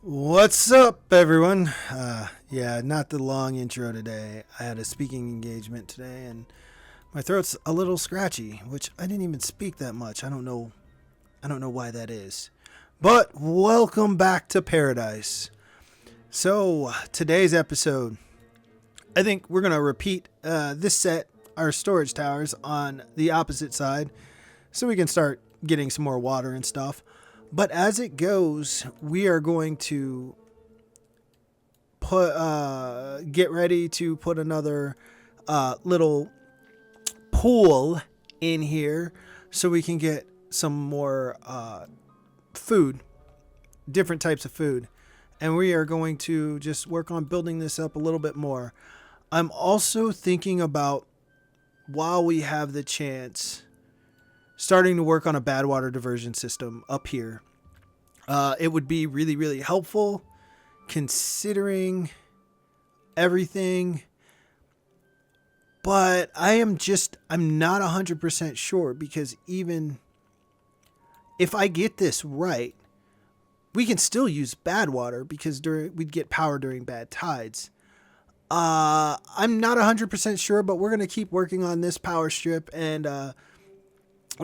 What's up, everyone? Yeah, not the long intro today. I had a speaking engagement today, and my throat's a little scratchy, which I didn't even speak that much. I don't know why that is. But welcome back to paradise. So today's episode, I think we're gonna repeat this set, our storage towers, on the opposite side, so we can start getting some more water and stuff. But as it goes, we are going to get ready to put another little pool in here so we can get some more food, different types of food. And we are going to just work on building this up a little bit more. I'm also thinking about, while we have the chance, starting to work on a bad water diversion system up here. It would be really, really helpful considering everything. But I'm not 100% sure, because even if I get this right, we can still use bad water because we'd get power during bad tides. I'm not 100% sure, but we're going to keep working on this power strip and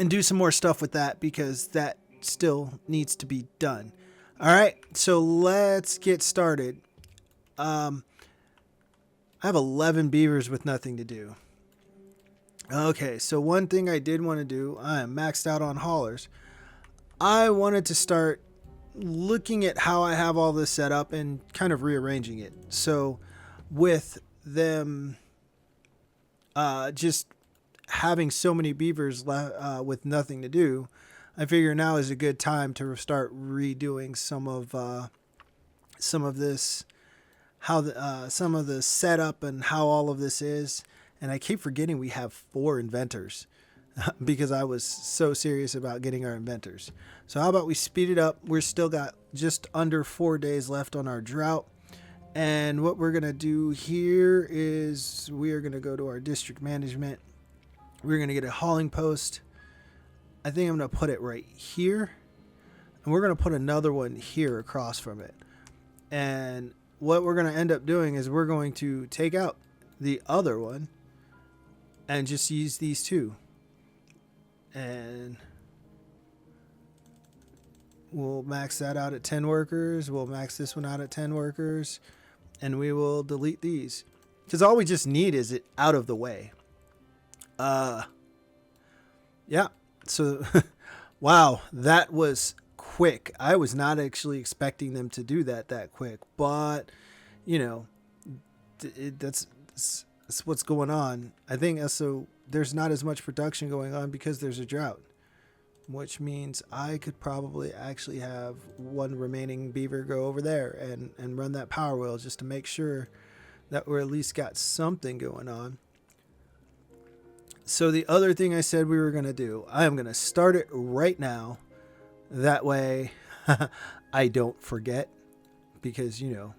do some more stuff with that, because that still needs to be done. All right, so let's get started. I have 11 beavers with nothing to do. Okay, so one thing I did want to do, I am maxed out on haulers. I wanted to start looking at how I have all this set up and kind of rearranging it. So with them just having so many beavers with nothing to do, I figure now is a good time to start redoing some of this, some of the setup and how all of this is. And I keep forgetting we have 4 inventors because I was so serious about getting our inventors. So how about we speed it up? We're still got just under 4 days left on our drought. And what we're going to do here is we are going to go to our district management. We're going to get a hauling post. I think I'm going to put it right here. And we're going to put another one here across from it. And what we're going to end up doing is we're going to take out the other one and just use these two. And we'll max that out at 10 workers. We'll max this one out at 10 workers. And we will delete these, because all we just need is it out of the way. Yeah. So, wow, that was quick. I was not actually expecting them to do that quick, but you know, that's what's going on. I think so. There's not as much production going on because there's a drought, which means I could probably actually have one remaining beaver go over there and run that power wheel just to make sure that we're at least got something going on. So the other thing I said we were going to do, I am going to start it right now. That way I don't forget, because, you know,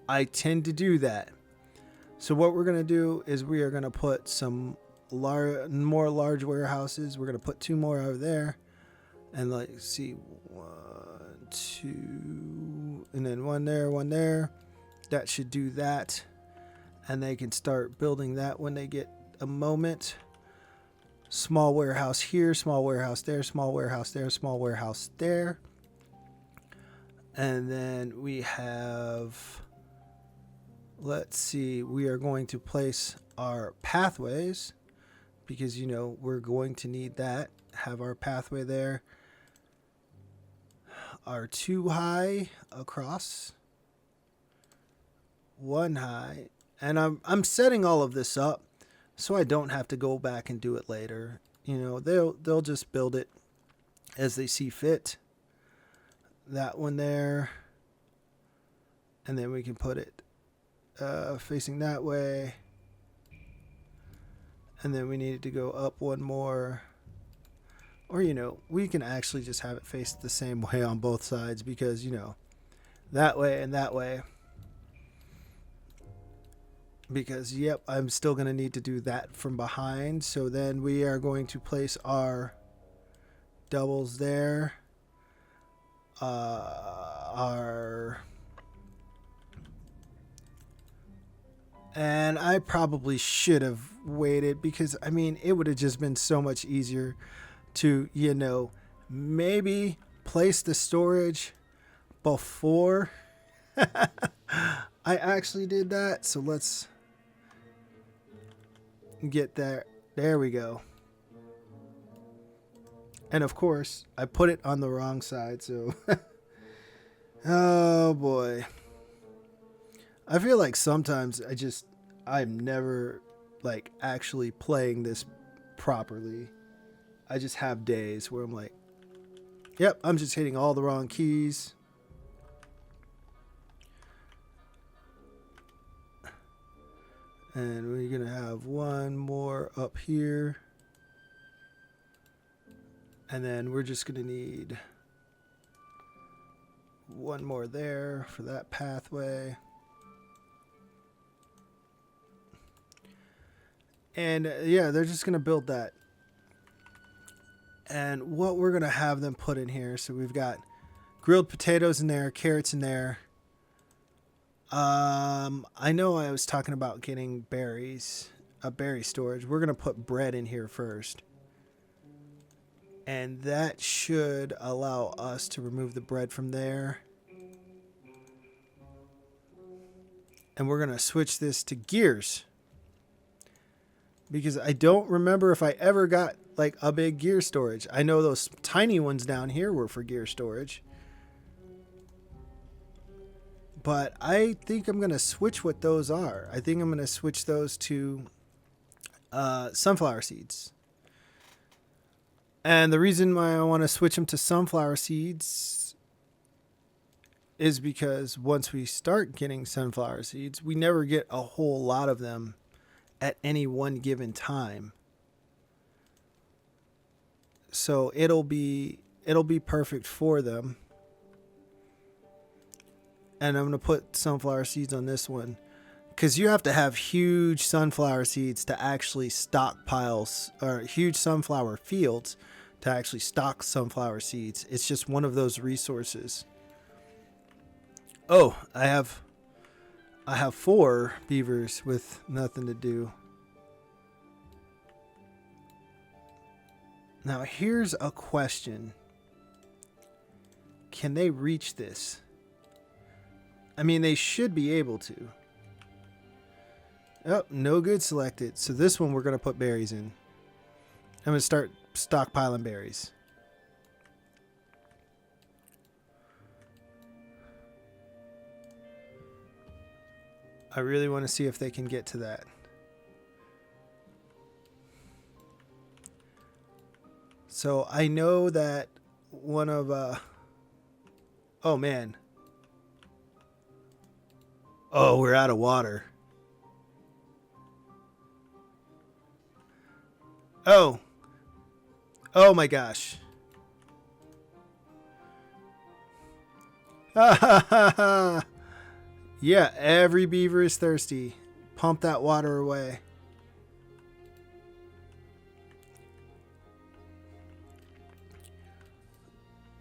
I tend to do that. So what we're going to do is we are going to put some more large warehouses. We're going to put 2 more over there. And let's see, 1, 2, and then one there. That should do that. And they can start building that when they get a moment. Small warehouse here, small warehouse there, small warehouse there, small warehouse there. And then we have, let's see, we are going to place our pathways, because, you know, we're going to need that. Have our pathway there. Our 2 high across, 1 high. And I'm setting all of this up so I don't have to go back and do it later. You know, they'll just build it as they see fit. That one there. And then we can put it facing that way. And then we needed to go up one more. Or, you know, we can actually just have it face the same way on both sides, because, you know, that way and that way. Because, yep, I'm still going to need to do that from behind. So then we are going to place our doubles there. Our And I probably should have waited because, I mean, it would have just been so much easier to, you know, maybe place the storage before I actually did that. So let's get there. There we go. And of course, I put it on the wrong side. So, oh boy. I feel like sometimes I'm never like actually playing this properly. I just have days where I'm like, yep, I'm just hitting all the wrong keys. And we're going to have one more up here. And then we're just going to need one more there for that pathway. And yeah, they're just going to build that. And what we're going to have them put in here. So we've got grilled potatoes in there, carrots in there. I know I was talking about getting berries, a berry storage. We're going to put bread in here first. And that should allow us to remove the bread from there. And we're going to switch this to gears. Because I don't remember if I ever got like a big gear storage. I know those tiny ones down here were for gear storage. But I think I'm going to switch what those are. I think I'm going to switch those to sunflower seeds. And the reason why I want to switch them to sunflower seeds is because once we start getting sunflower seeds, we never get a whole lot of them at any one given time. So it'll be perfect for them. And I'm going to put sunflower seeds on this one because you have to have huge sunflower seeds to actually stockpile, or huge sunflower fields to actually stock sunflower seeds. It's just one of those resources. Oh, I have 4 beavers with nothing to do. Now here's a question. Can they reach this? I mean, they should be able to. Oh, no good selected. So this one we're going to put berries in. I'm going to start stockpiling berries. I really want to see if they can get to that. So I know that one of... oh, man. Oh, we're out of water. Oh. Oh my gosh. Yeah, every beaver is thirsty. Pump that water away.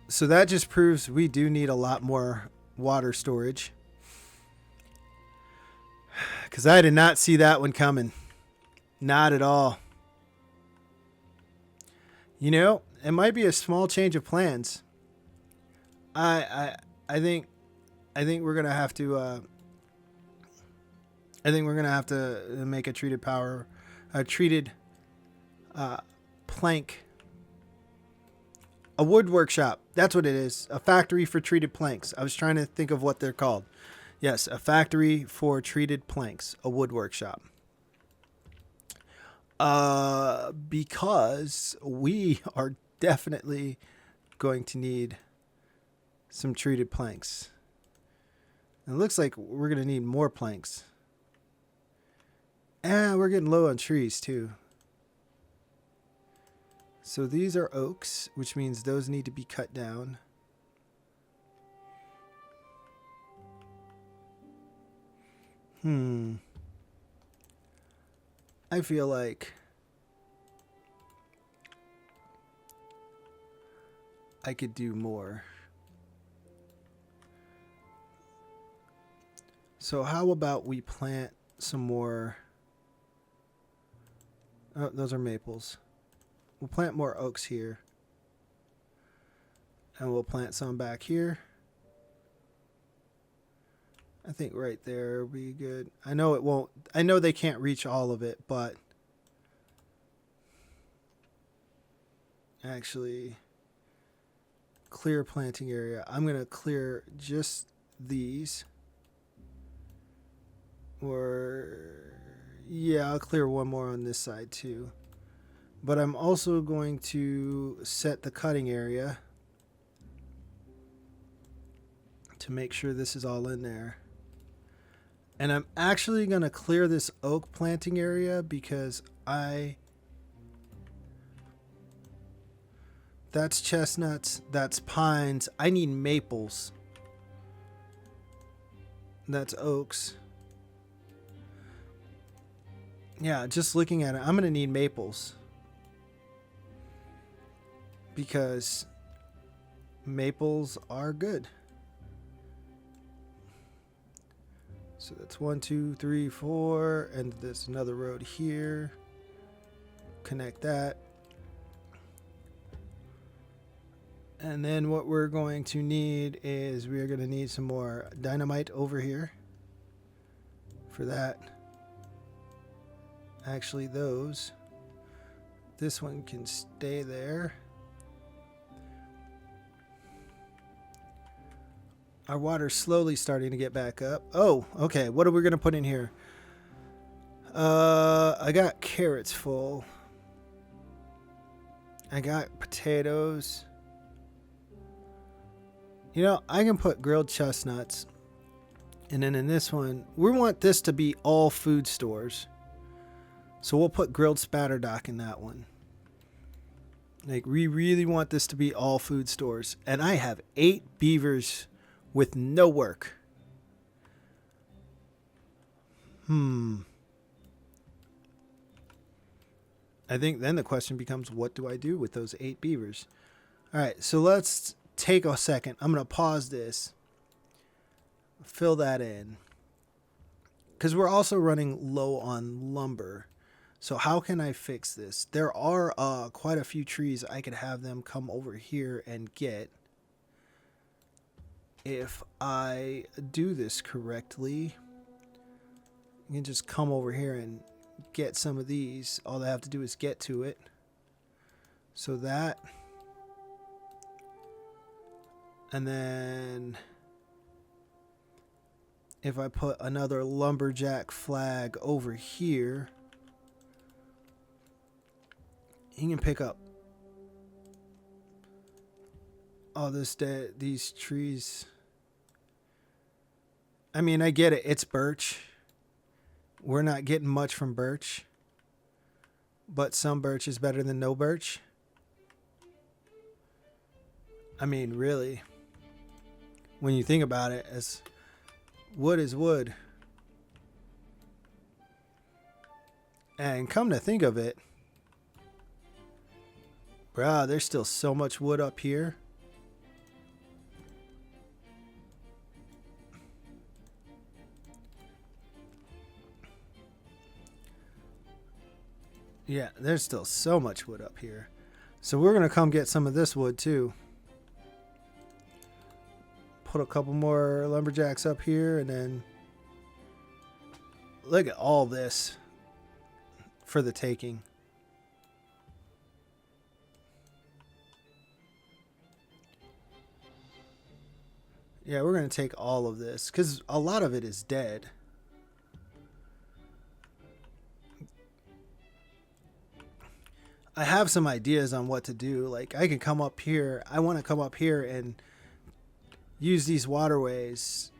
So that just proves we do need a lot more water storage. Because I did not see that one coming. Not at all. You know, it might be a small change of plans. I think we're gonna have to. I think we're gonna have to make a treated plank. A wood workshop. That's what it is. A factory for treated planks. I was trying to think of what they're called. Yes, a factory for treated planks, a wood workshop. Because we are definitely going to need some treated planks. And it looks like we're going to need more planks. And we're getting low on trees too. So these are oaks, which means those need to be cut down. I feel like I could do more. So how about we plant some more. Oh, those are maples. We'll plant more oaks here. And we'll plant some back here. I think right there will be good. I know it won't. I know they can't reach all of it, but actually clear planting area. I'm going to clear just these. Or yeah, I'll clear one more on this side too. But I'm also going to set the cutting area to make sure this is all in there. And I'm actually going to clear this oak planting area because that's chestnuts, that's pines. I need maples. That's oaks. Yeah, just looking at it, I'm going to need maples. Because maples are good. So that's 1, 2, 3, 4, and there's another road here. Connect that. And then what we're going to need is we're going to need some more dynamite over here for that. Actually, those. This one can stay there. Our water's slowly starting to get back up. Oh, okay. What are we going to put in here? I got carrots full. I got potatoes. You know, I can put grilled chestnuts. And then in this one, we want this to be all food stores. So we'll put grilled spatterdock in that one. Like, we really want this to be all food stores. And I have 8 beavers with no work. I think then the question becomes, what do I do with those 8 beavers? All right, so let's take a second. I'm going to pause this. Fill that in. Because we're also running low on lumber. So how can I fix this? There are quite a few trees I could have them come over here and get. If I do this correctly, you can just come over here and get some of these. All they have to do is get to it. So that. And then if I put another lumberjack flag over here, you can pick up all these trees. I mean, I get it. It's birch. We're not getting much from birch. But some birch is better than no birch. I mean, really. When you think about it, as wood is wood. And come to think of it, bruh, there's still so much wood up here. Yeah, there's still so much wood up here. So we're going to come get some of this wood too. Put a couple more lumberjacks up here and then look at all this for the taking. Yeah, we're going to take all of this because a lot of it is dead. I have some ideas on what to do. Like, I can come up here. I want to come up here and use these waterways,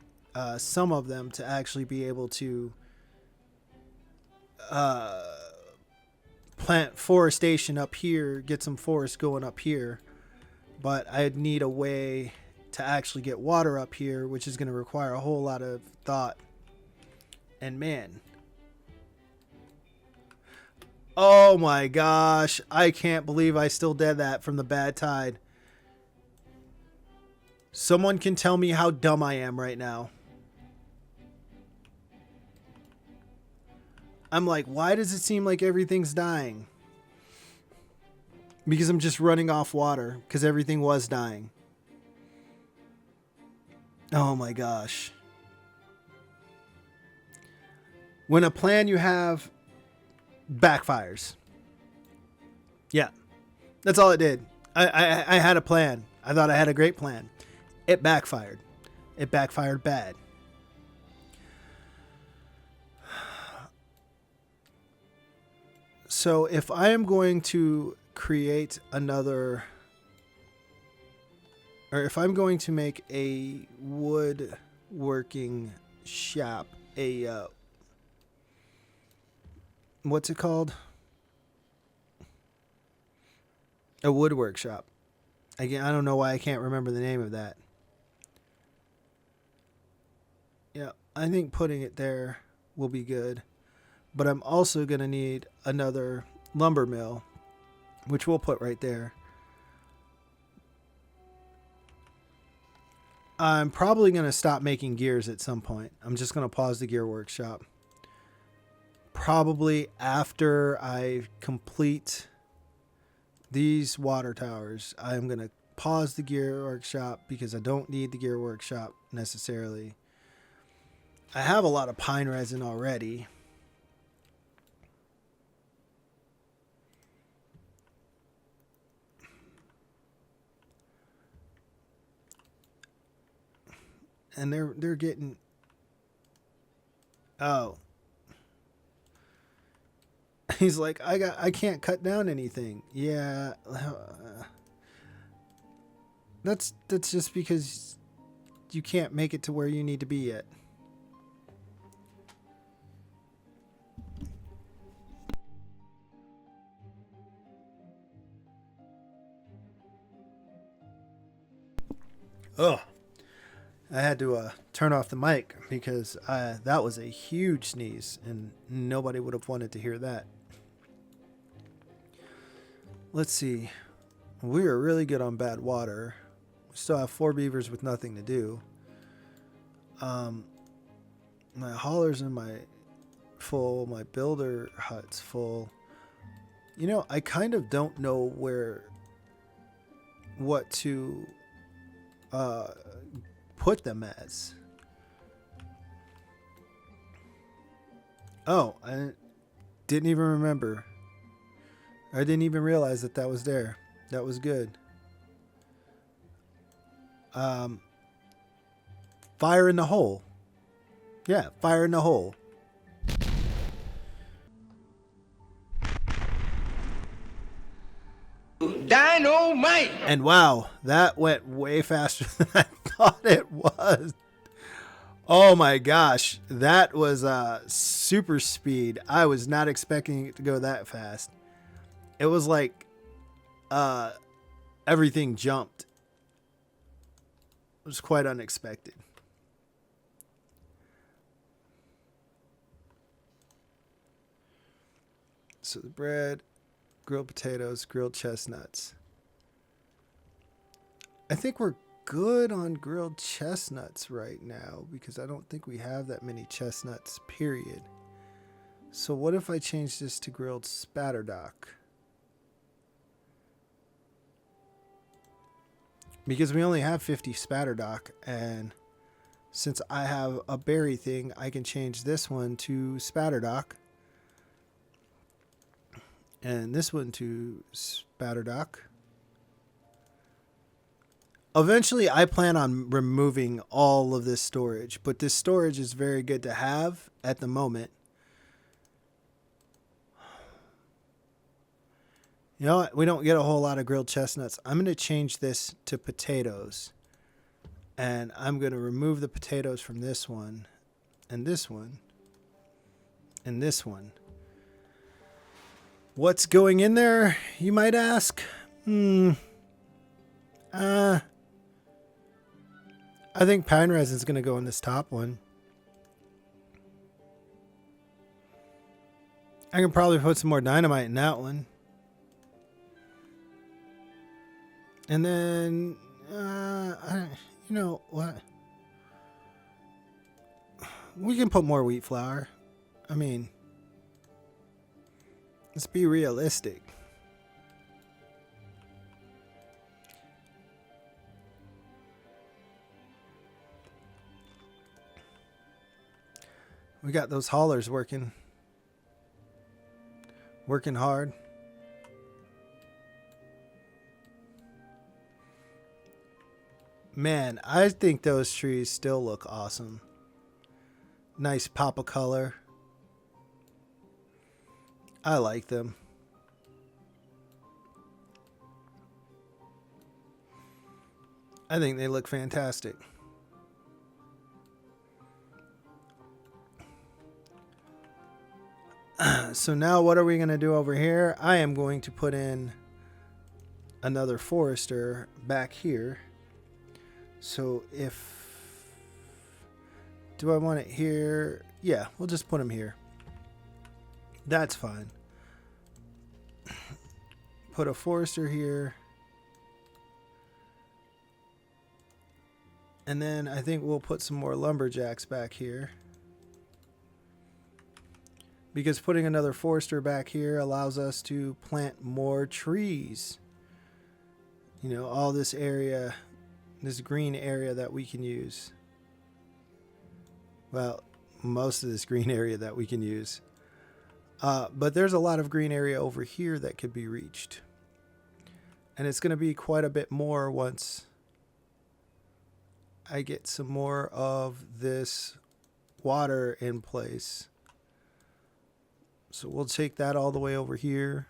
some of them, to actually be able to plant forestation up here, get some forest going up here. But I'd need a way to actually get water up here, which is going to require a whole lot of thought. And man, oh my gosh, I can't believe I still did that from the bad tide. Someone can tell me how dumb I am right now. I'm like, why does it seem like everything's dying? Because I'm just running off water because everything was dying. Oh my gosh. When a plan you have backfires. Yeah, that's all it did. I had a plan. I thought I had a great plan. It backfired. It backfired bad. So if I am going to create another, or if I'm going to make a woodworking shop, a what's it called? A wood workshop. Again, I don't know why I can't remember the name of that. Yeah, I think putting it there will be good. But I'm also going to need another lumber mill, which we'll put right there. I'm probably going to stop making gears at some point. I'm just going to pause the gear workshop. Probably after I complete these water towers, I'm going to pause the gear workshop because I don't need the gear workshop necessarily. I have a lot of pine resin already. And they're getting, oh, he's like, I can't cut down anything. Yeah, that's just because you can't make it to where you need to be yet. Oh, I had to turn off the mic because that was a huge sneeze and nobody would have wanted to hear that. Let's see. We are really good on bad water. We still have 4 beavers with nothing to do. My haulers and my full. My builder hut's full. You know, I kind of don't know what to put them as. Oh, I didn't even remember. I didn't even realize that was there. That was good. Fire in the hole. Yeah, fire in the hole. Dynamite! And wow, that went way faster than I thought it was. Oh my gosh, that was super speed. I was not expecting it to go that fast. It was like everything jumped. It was quite unexpected. So the bread, grilled potatoes, grilled chestnuts. I think we're good on grilled chestnuts right now because I don't think we have that many chestnuts, period. So what if I change this to grilled spatterdock? Because we only have 50 spatterdock, and since I have a berry thing, I can change this one to spatterdock. And this one to spatterdock. Eventually, I plan on removing all of this storage, but this storage is very good to have at the moment. You know what? We don't get a whole lot of grilled chestnuts. I'm going to change this to potatoes. And I'm going to remove the potatoes from this one, and this one, and this one. What's going in there, you might ask? I think pine resin is going to go in this top one. I can probably put some more dynamite in that one. And then, you know what? We can put more wheat flour. I mean, Let's be realistic. We got those haulers working hard. Man, I think those trees still look awesome. Nice pop of color. I like them. I think they look fantastic. So now what are we going to do over here? I am going to put in another forester back here. So do I want it here? Yeah, we'll just put him here. That's fine. Put a forester here. And then I think we'll put some more lumberjacks back here. Because putting another forester back here allows us to plant more trees. You know, all this area, this green area that we can use. Well, most of this green area that we can use. But there's a lot of green area over here that could be reached. And it's going to be quite a bit more once I get some more of this water in place. So we'll take that all the way over here.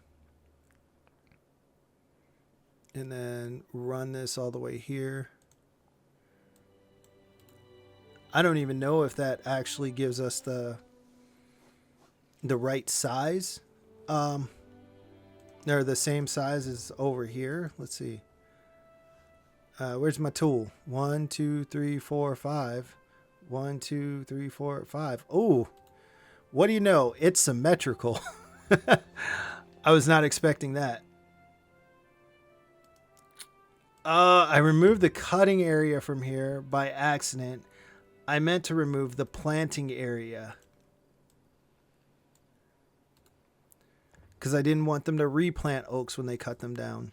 And then run this all the way here. I don't even know if that actually gives us the right size. They're the same size as over here. Let's see. Where's my tool? 1, 2, 3, 4, 5. 1, 2, 3, 4, 5. Oh, what do you know? It's symmetrical. I was not expecting that. I removed the cutting area from here by accident. I meant to remove the planting area. Because I didn't want them to replant oaks when they cut them down.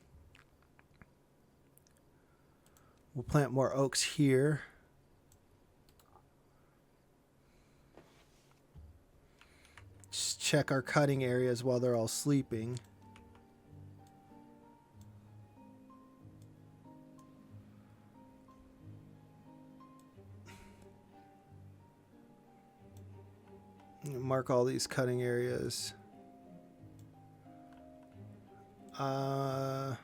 We'll plant more oaks here. Just check our cutting areas while they're all sleeping. Mark all these cutting areas. I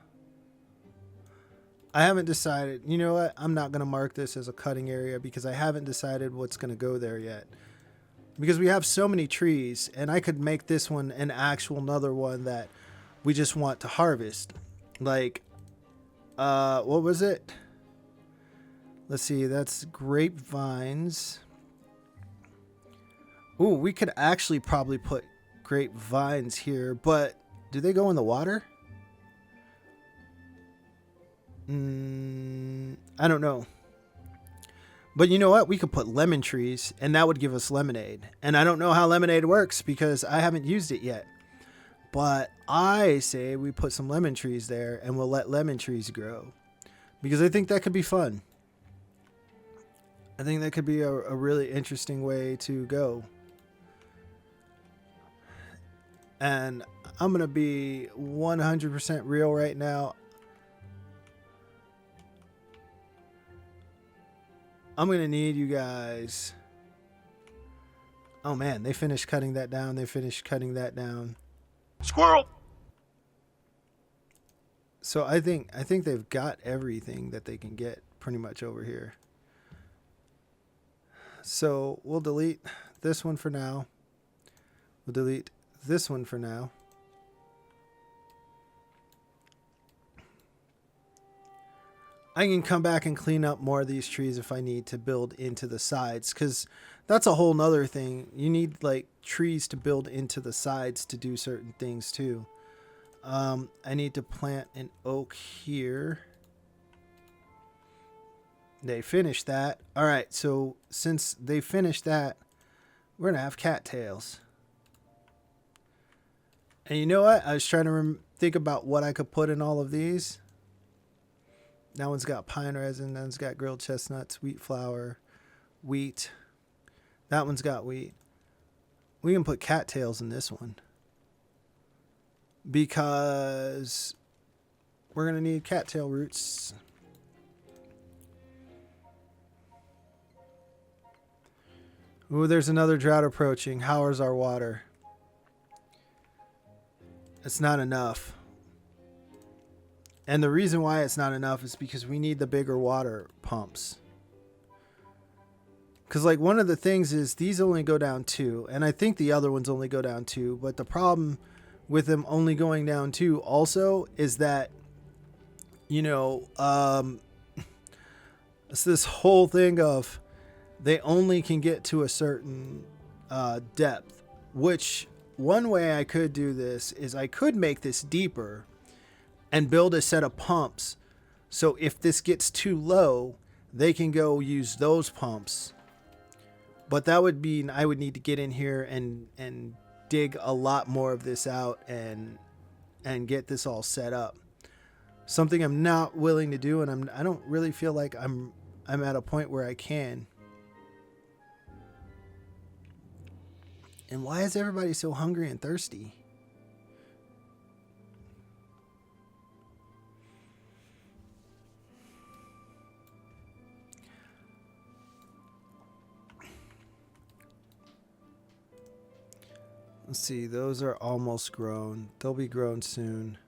haven't decided. You know what? I'm not going to mark this as a cutting area because I haven't decided what's going to go there yet. Because we have so many trees, and I could make this one an actual another one that we just want to harvest. Like, what was it? Let's see. That's grapevines. Ooh, we could actually probably put grapevines here, but do they go in the water? I don't know. But you know what? We could put lemon trees, and that would give us lemonade. And I don't know how lemonade works because I haven't used it yet. But I say we put some lemon trees there, and we'll let lemon trees grow. Because I think that could be fun. I think that could be a really interesting way to go. And I'm going to be 100% real right now. I'm going to need you guys. Oh man, they finished cutting that down. They finished cutting that down. Squirrel! So I think they've got everything that they can get pretty much over here. So we'll delete this one for now. We'll delete this one for now. I can come back and clean up more of these trees if I need to build into the sides, because that's a whole nother thing. You need like trees to build into the sides to do certain things too. I need to plant an oak here. They finished that. All right, so since they finished that, we're gonna have cattails. And you know what? I was trying to think about what I could put in all of these. That one's got pine resin. That one's got grilled chestnuts, wheat flour, wheat. That one's got wheat. We can put cattails in this one because we're going to need cattail roots. Ooh, there's another drought approaching. How is our water? It's not enough. And the reason why it's not enough is because we need the bigger water pumps. Because like one of the things is these only go down 2. And I think the other ones only go down 2. But the problem with them only going down 2 also is that, you know, it's this whole thing of they only can get to a certain depth. Which one way I could do this is I could make this deeper and build a set of pumps. So if this gets too low, they can go use those pumps. But that would mean I would need to get in here and dig a lot more of this out and get this all set up. Something I'm not willing to do, and I don't really feel like I'm at a point where I can. And why is everybody so hungry and thirsty? Let's see, those are almost grown. They'll be grown soon.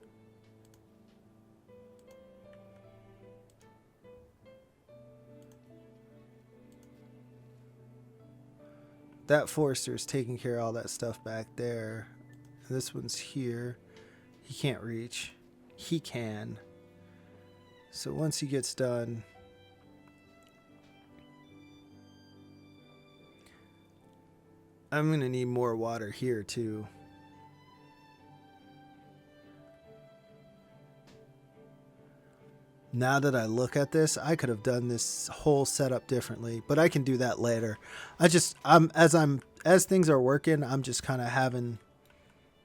That forester's taking care of all that stuff back there. This one's here. He can't reach. He can. So once he gets done, I'm going to need more water here too. Now that I look at this, I could have done this whole setup differently, but I can do that later. As things are working, I'm just kind of having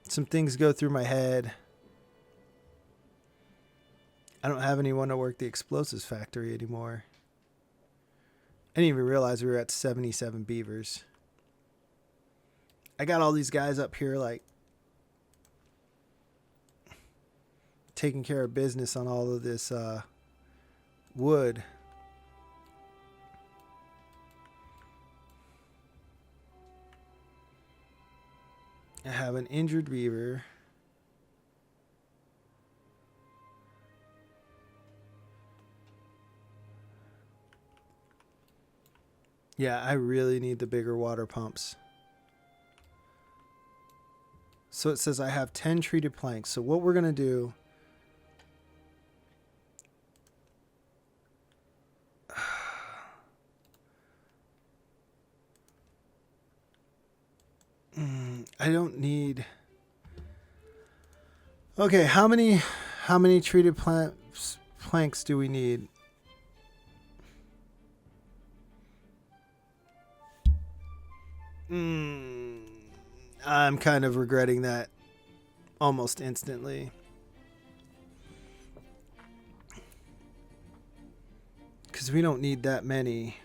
some things go through my head. I don't have anyone to work the explosives factory anymore. I didn't even realize we were at 77 beavers. I got all these guys up here like taking care of business on all of this wood. I have an injured beaver. Yeah, I really need the bigger water pumps. So it says I have 10 treated planks. So what we're going to do, I don't need. Okay, how many treated planks do we need? I'm kind of regretting that almost instantly. Because we don't need that many.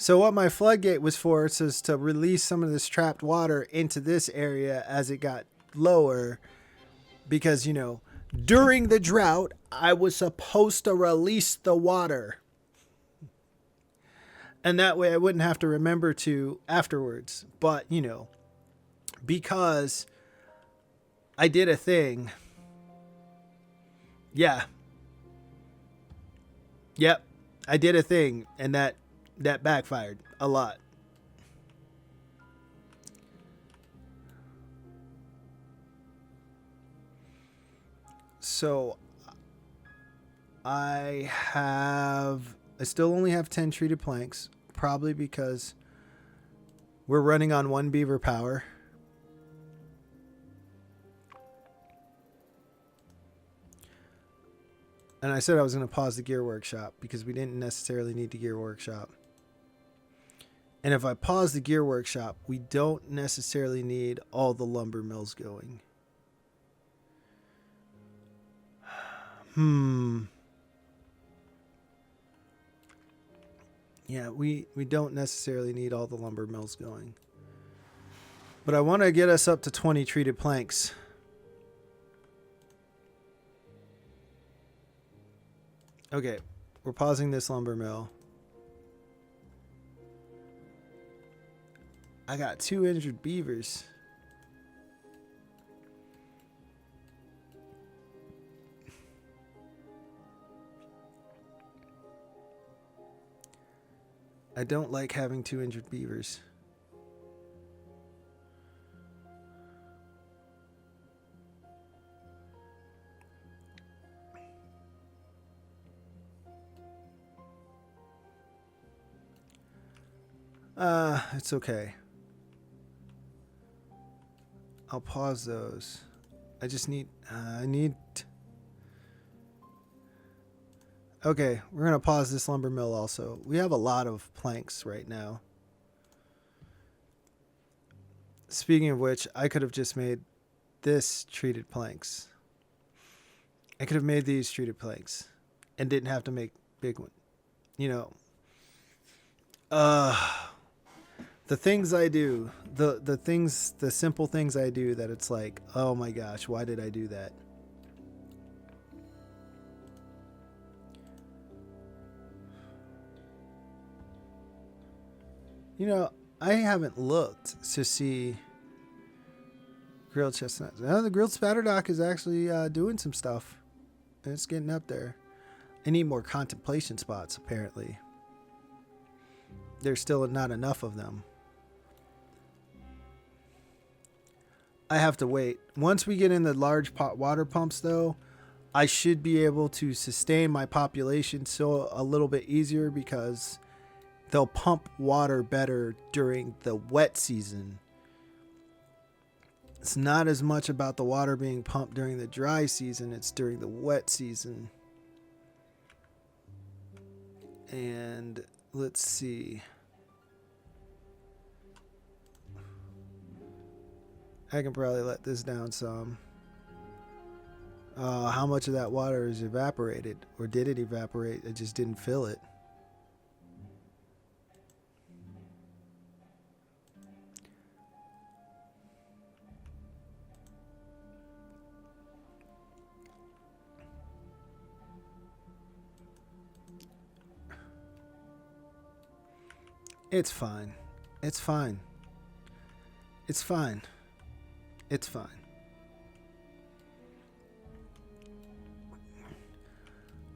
So what my floodgate was for is to release some of this trapped water into this area as it got lower. Because, you know, during the drought, I was supposed to release the water. And that way I wouldn't have to remember to afterwards. But, you know, because I did a thing. Yeah. Yep. I did a thing, and that backfired a lot. So I still only have 10 treated planks, probably because we're running on 1 beaver power. And I said I was going to pause the gear workshop because we didn't necessarily need the gear workshop. And if I pause the gear workshop, we don't necessarily need all the lumber mills going. Yeah, we don't necessarily need all the lumber mills going. But I want to get us up to 20 treated planks. Okay, we're pausing this lumber mill. I got 2 injured beavers. I don't like having 2 injured beavers. It's okay. I'll pause those. I just need, okay, we're going to pause this lumber mill also. We have a lot of planks right now. Speaking of which, I could have just made this treated planks. I could have made these treated planks and didn't have to make big one. You know, the things I do, the simple things I do that it's like, oh my gosh, why did I do that? You know, I haven't looked to see grilled chestnuts. Now the grilled spatterdock is actually doing some stuff. And it's getting up there. I need more contemplation spots, apparently. There's still not enough of them. I have to wait. Once we get in the large pot water pumps, though, I should be able to sustain my population so a little bit easier because they'll pump water better during the wet season. It's not as much about the water being pumped during the dry season. It's during the wet season. And let's see. I can probably let this down some. How much of that water is evaporated? Or did it evaporate? I just didn't fill it. It's fine. It's fine. It's fine. It's fine.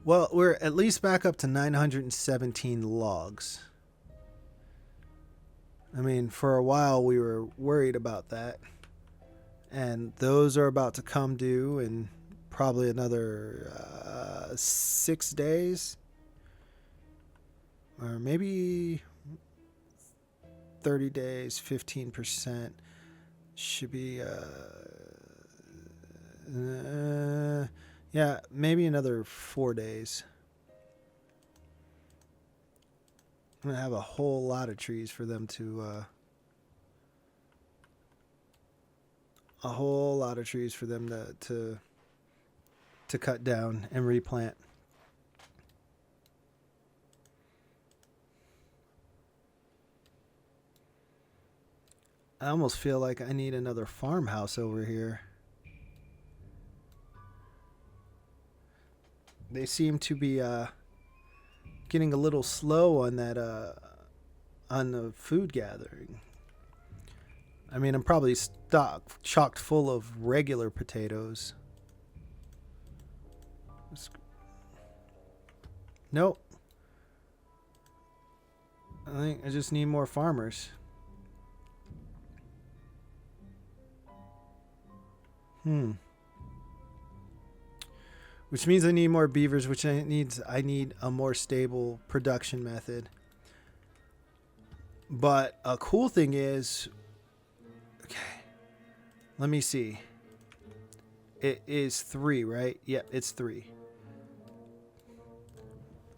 Well, we're at least back up to 917 logs. I mean, for a while we were worried about that. And those are about to come due in probably another 6 days. Or maybe 30 days, 15%. Should be, yeah, maybe another 4 days. I'm going to have a whole lot of trees for them to, to cut down and replant. I almost feel like I need another farmhouse over here. They seem to be getting a little slow on that on the food gathering. I mean, I'm probably chocked full of regular potatoes. Nope. I think I just need more farmers. Which means I need more beavers, which I need a more stable production method. But a cool thing is, okay, let me see. It is 3, right? Yep, it's 3.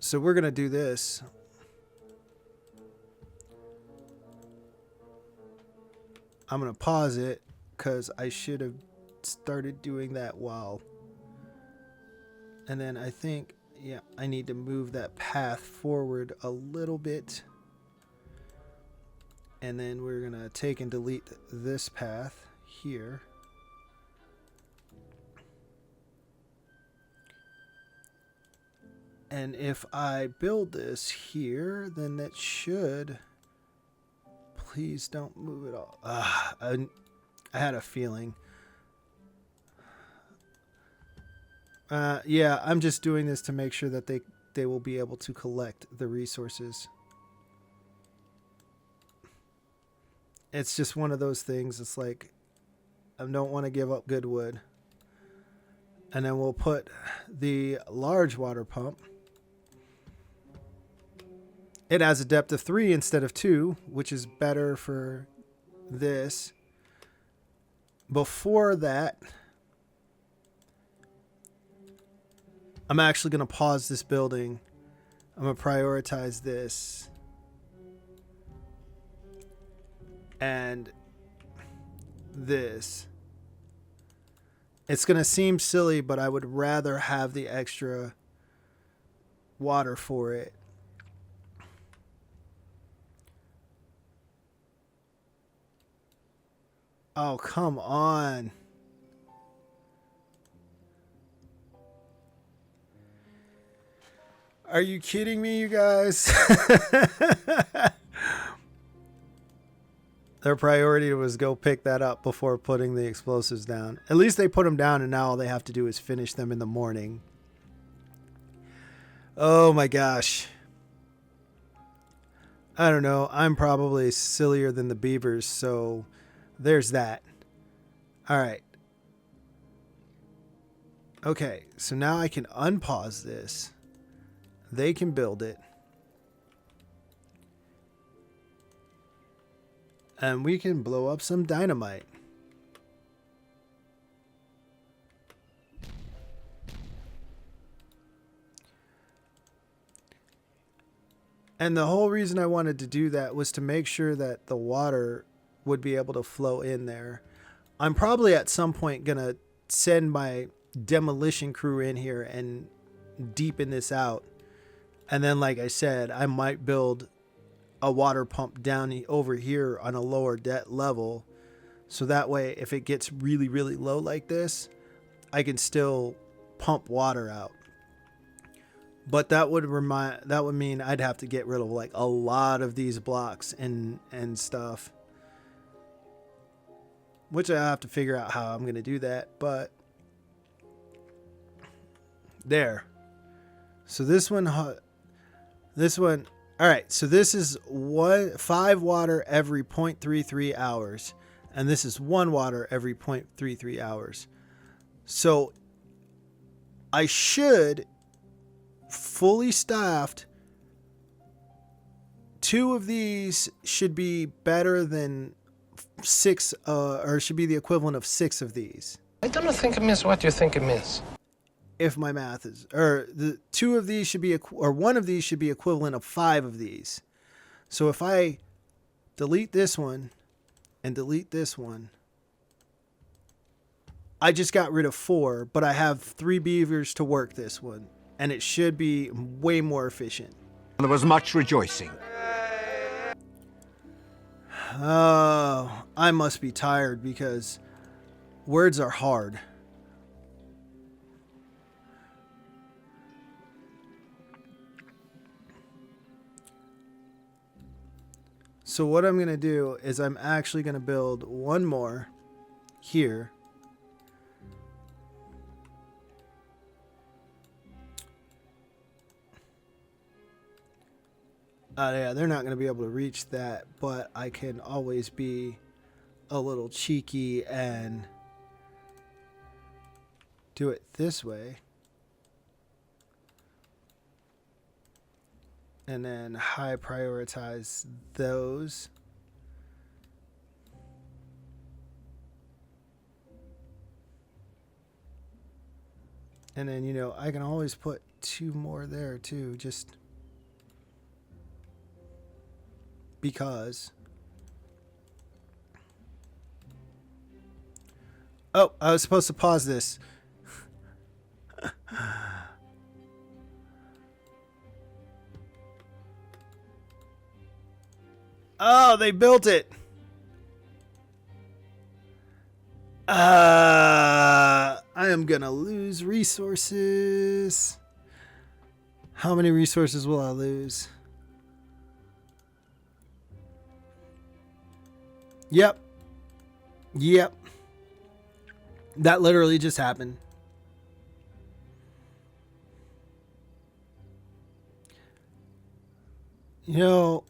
So we're going to do this. I'm going to pause it because I should have started doing that while. And then I think, yeah, I need to move that path forward a little bit. And then we're going to take and delete this path here. And if I build this here, then that should... Please don't move it all. I had a feeling. Yeah, I'm just doing this to make sure that they will be able to collect the resources. It's just one of those things. It's like, I don't want to give up good wood. And then we'll put the large water pump. It has a depth of 3 instead of 2, which is better for this. Before that, I'm actually going to pause this building. I'm going to prioritize this. And this. It's going to seem silly, but I would rather have the extra water for it. Oh, come on. Are you kidding me, you guys? Their priority was go pick that up before putting the explosives down. At least they put them down, and now all they have to do is finish them in the morning. Oh my gosh. I don't know. I'm probably sillier than the beavers, so there's that. All right. Okay, so now I can unpause this. They can build it. And we can blow up some dynamite. And the whole reason I wanted to do that was to make sure that the water would be able to flow in there. I'm probably at some point going to send my demolition crew in here and deepen this out. And then, like I said, I might build a water pump down over here on a lower debt level. So that way, if it gets really, really low like this, I can still pump water out. But that would mean I'd have to get rid of like a lot of these blocks and stuff. Which I have to figure out how I'm going to do that. But there. So this one. All right. So this is 5 water every 0.33 hours. And this is 1 water every 0.33 hours. So I should, fully staffed, 2 of these should be better than 6, or should be the equivalent of 6 of these. I don't think it means what you think it means. If my math is, or the 2 of these should be, or 1 of these should be equivalent of 5 of these. So if I delete this one and delete this one, I just got rid of 4, but I have 3 beavers to work this one, and it should be way more efficient. There was much rejoicing. Oh, I must be tired because words are hard. So what I'm going to do is I'm actually going to build 1 more here. Yeah, they're not going to be able to reach that, but I can always be a little cheeky and do it this way. And then high prioritize those. And then, you know, I can always put 2 more there too, just because. Oh, I was supposed to pause this. Oh, they built it. I am gonna lose resources. How many resources will I lose? Yep. Yep. That literally just happened. You know,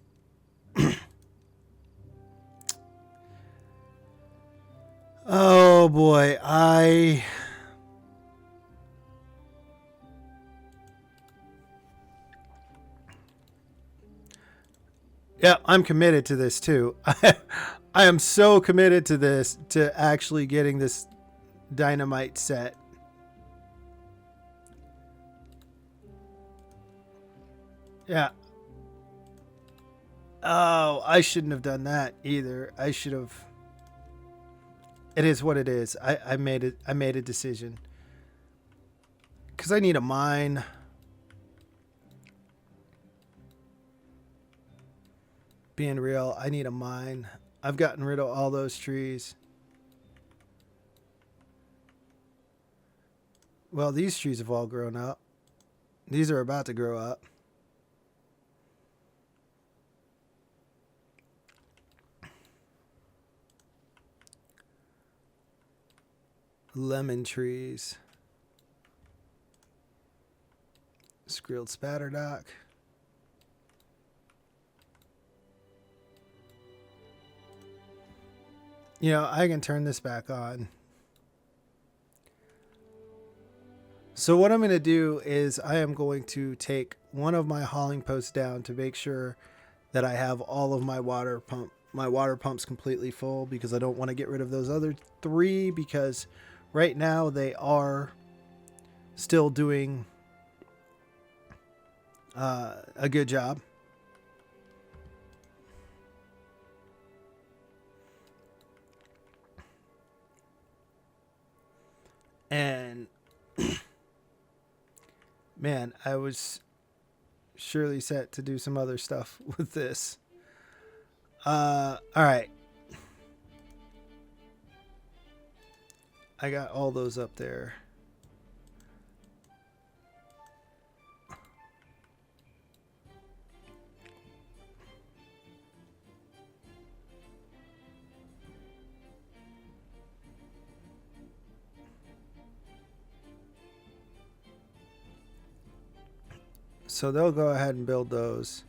oh boy, yeah, I'm committed to this too. I am so committed to this, to actually getting this dynamite set. Yeah. Oh, I shouldn't have done that either. I should have. It is what it is. I made it. I made a decision. Because I need a mine. Being real, I need a mine. I've gotten rid of all those trees. Well, these trees have all grown up. These are about to grow up. Lemon trees. Grilled spatterdock. You know, I can turn this back on. So what I'm going to do is I am going to take one of my hauling posts down to make sure that I have all of my water pumps completely full, because I don't want to get rid of those other 3, because right now they are still doing a good job. And man, I was surely set to do some other stuff with this. All right. I got all those up there. So they'll go ahead and build those.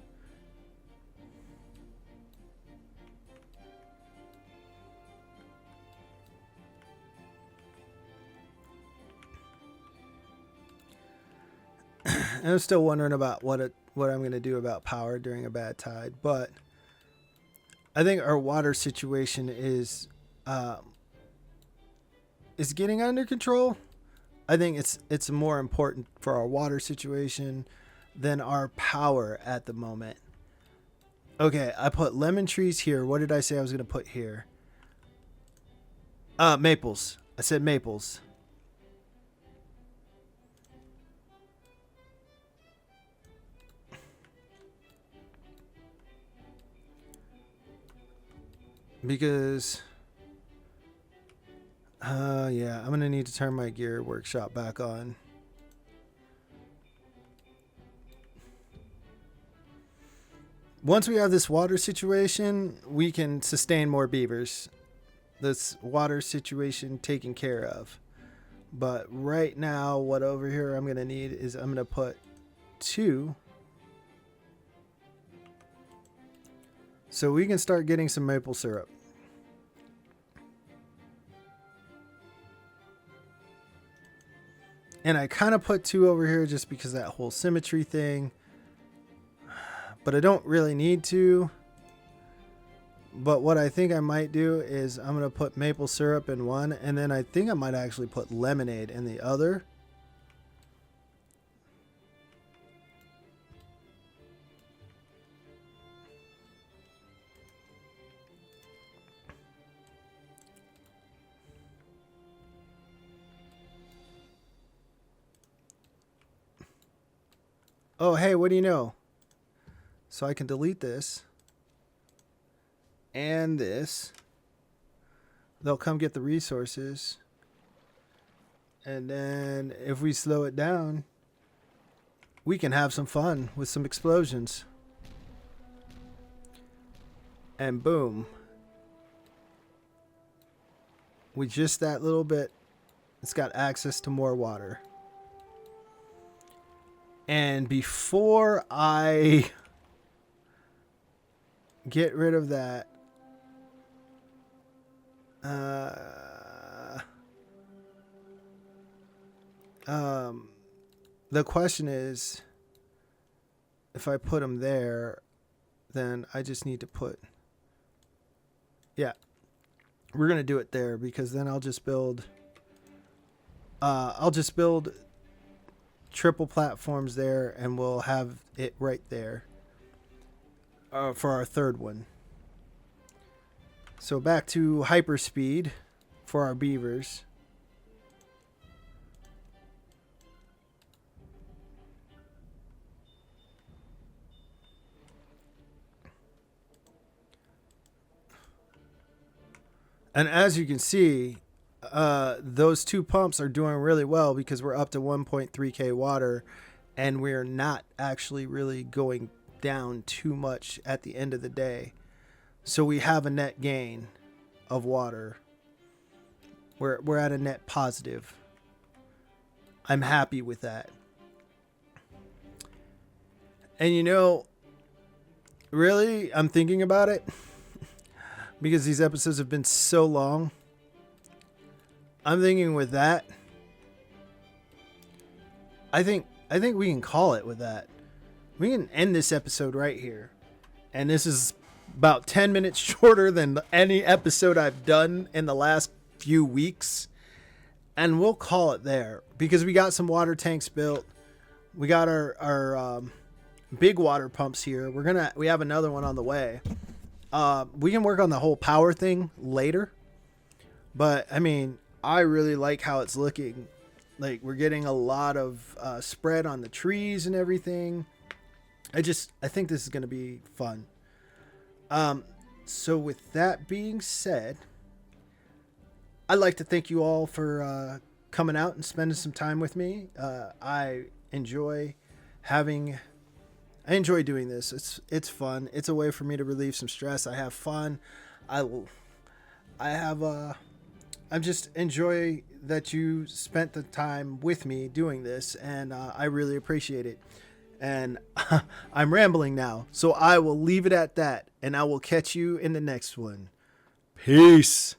And I'm still wondering about what I'm going to do about power during a bad tide, but I think our water situation is getting under control. I think it's more important for our water situation than our power at the moment. Okay, I put lemon trees here. What did I say I was going to put here? Maples. I said maples. Because yeah, I'm gonna need to turn my gear workshop back on. Once we have this water situation, we can sustain more beavers. This water situation taken care of. But right now, what over here I'm gonna need is I'm gonna put 2. So we can start getting some maple syrup. And I kind of put 2 over here just because of that whole symmetry thing. But I don't really need to. But what I think I might do is I'm going to put maple syrup in one. And then I think I might actually put lemonade in the other. Oh, hey, what do you know? So I can delete this. And this. They'll come get the resources. And then if we slow it down, we can have some fun with some explosions. And boom. With just that little bit, it's got access to more water. And before I get rid of that, the question is, if I put them there, then I just need to put, yeah, we're going to do it there, because then I'll just build triple platforms there, and we'll have it right there for our third one. So back to hyperspeed for our beavers. And as you can see, those two pumps are doing really well, because we're up to 1.3k water, and we're not actually really going down too much at the end of the day. So we have a net gain of water. We're at a net positive. I'm happy with that. And you know, really, I'm thinking about it because these episodes have been so long. I'm thinking with that, I think we can call it with that. We can end this episode right here. And this is about 10 minutes shorter than any episode I've done in the last few weeks. And we'll call it there, because we got some water tanks built. We got our big water pumps here. We have another one on the way. We can work on the whole power thing later. But I mean, I really like how it's looking. Like, we're getting a lot of spread on the trees and everything. I think this is going to be fun. So with that being said, I'd like to thank you all for coming out and spending some time with me. I enjoy doing this. It's fun. It's a way for me to relieve some stress. I have fun. I just enjoy that you spent the time with me doing this, and I really appreciate it. And I'm rambling now, so I will leave it at that, and I will catch you in the next one. Peace.